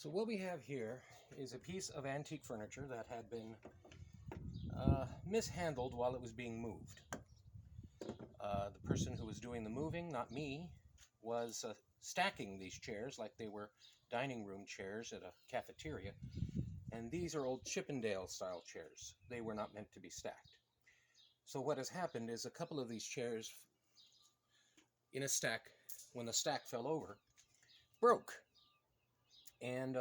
So what we have here is a piece of antique furniture that had been mishandled while it was being moved. The person who was doing the moving, not me, was stacking these chairs like they were dining room chairs at a cafeteria. And these are old Chippendale style chairs. They were not meant to be stacked. So what has happened is a couple of these chairs in a stack, when the stack fell over, broke. And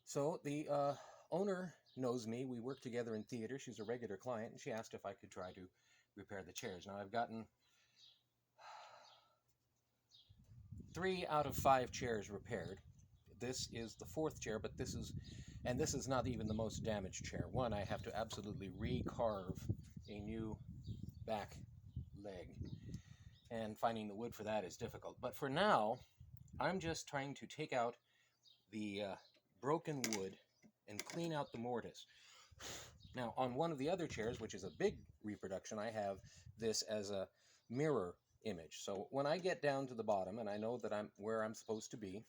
so the owner knows me. We work together in theater. She's a regular client, and she asked if I could try to repair the chairs. Now, I've gotten 3 out of 5 chairs repaired. This is the 4th chair, but this is not even the most damaged chair. One, I have to absolutely recarve a new back leg, and finding the wood for that is difficult. But for now, I'm just trying to take out the broken wood and clean out the mortise. Now, on one of the other chairs, which is a big reproduction, I have this as a mirror image. So when I get down to the bottom and I know that I'm where I'm supposed to be,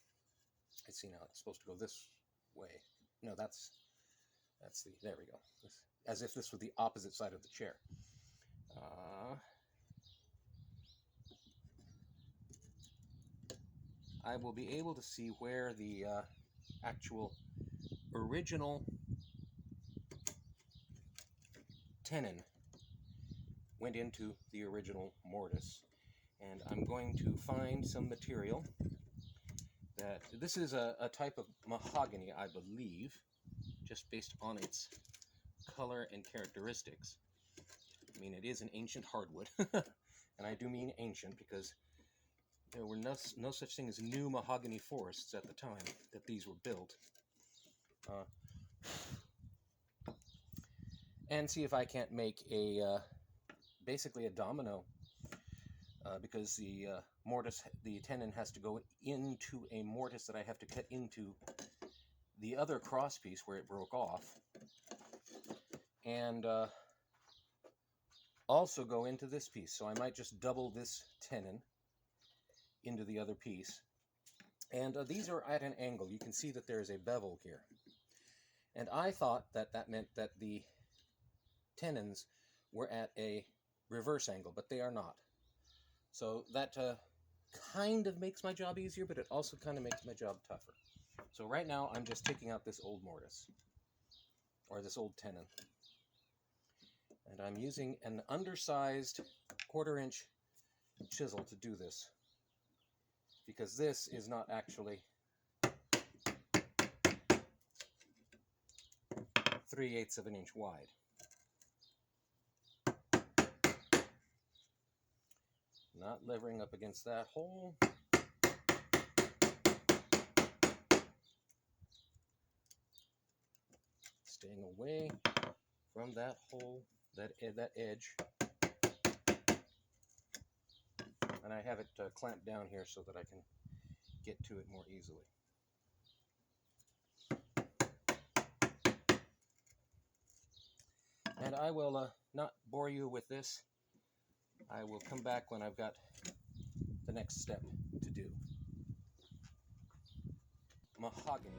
I see now it's supposed to go this way. No, that's there we go. As if this were the opposite side of the chair. I will be able to see where the actual original tenon went into the original mortise, and I'm going to find some material that this is a type of mahogany, I believe, just based on its color and characteristics. I mean, it is an ancient hardwood, and I do mean ancient because there were no such thing as new mahogany forests at the time that these were built. And see if I can't make basically a domino, because the mortise, the tenon has to go into a mortise that I have to cut into the other cross piece where it broke off, and also go into this piece. So I might just double this tenon into the other piece. And these are at an angle. You can see that there is a bevel here. And I thought that that meant that the tenons were at a reverse angle, but they are not. So that kind of makes my job easier, but it also kind of makes my job tougher. So right now I'm just taking out this old mortise, or this old tenon. And I'm using an undersized 1/4-inch chisel to do this, because this is not actually 3/8 of an inch wide. Not levering up against that hole. Staying away from that hole, that edge. And I have it clamped down here so that I can get to it more easily. And I will not bore you with this. I will come back when I've got the next step to do. Mahogany.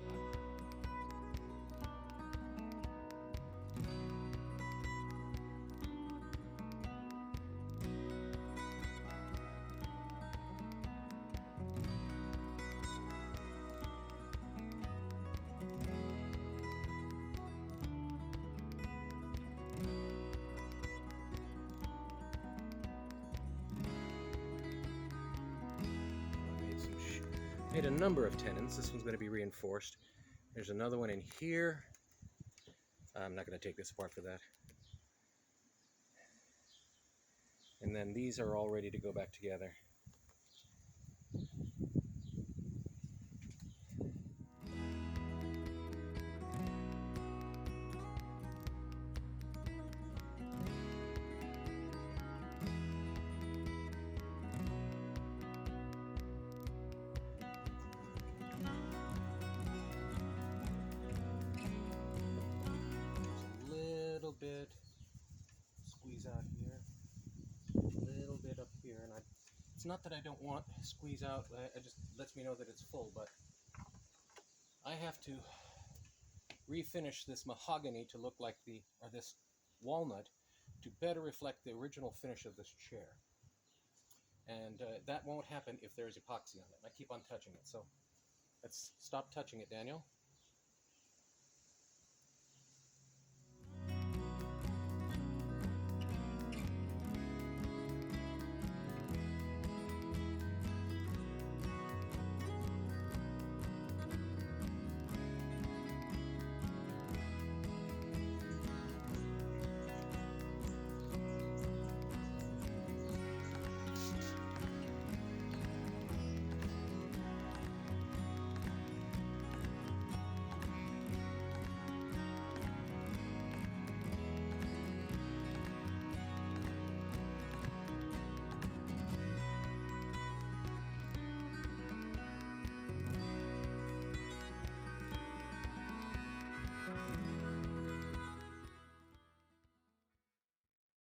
Made a number of tenons. This one's going to be reinforced. There's another one in here. I'm not going to take this apart for that. And then these are all ready to go back together. Bit squeeze out here, a little bit up here, and it's not that I don't want squeeze out, it just lets me know that it's full, but have to refinish this mahogany to look like this walnut to better reflect the original finish of this chair. And that won't happen if there's epoxy on it. I keep on touching it, so let's stop touching it, Daniel.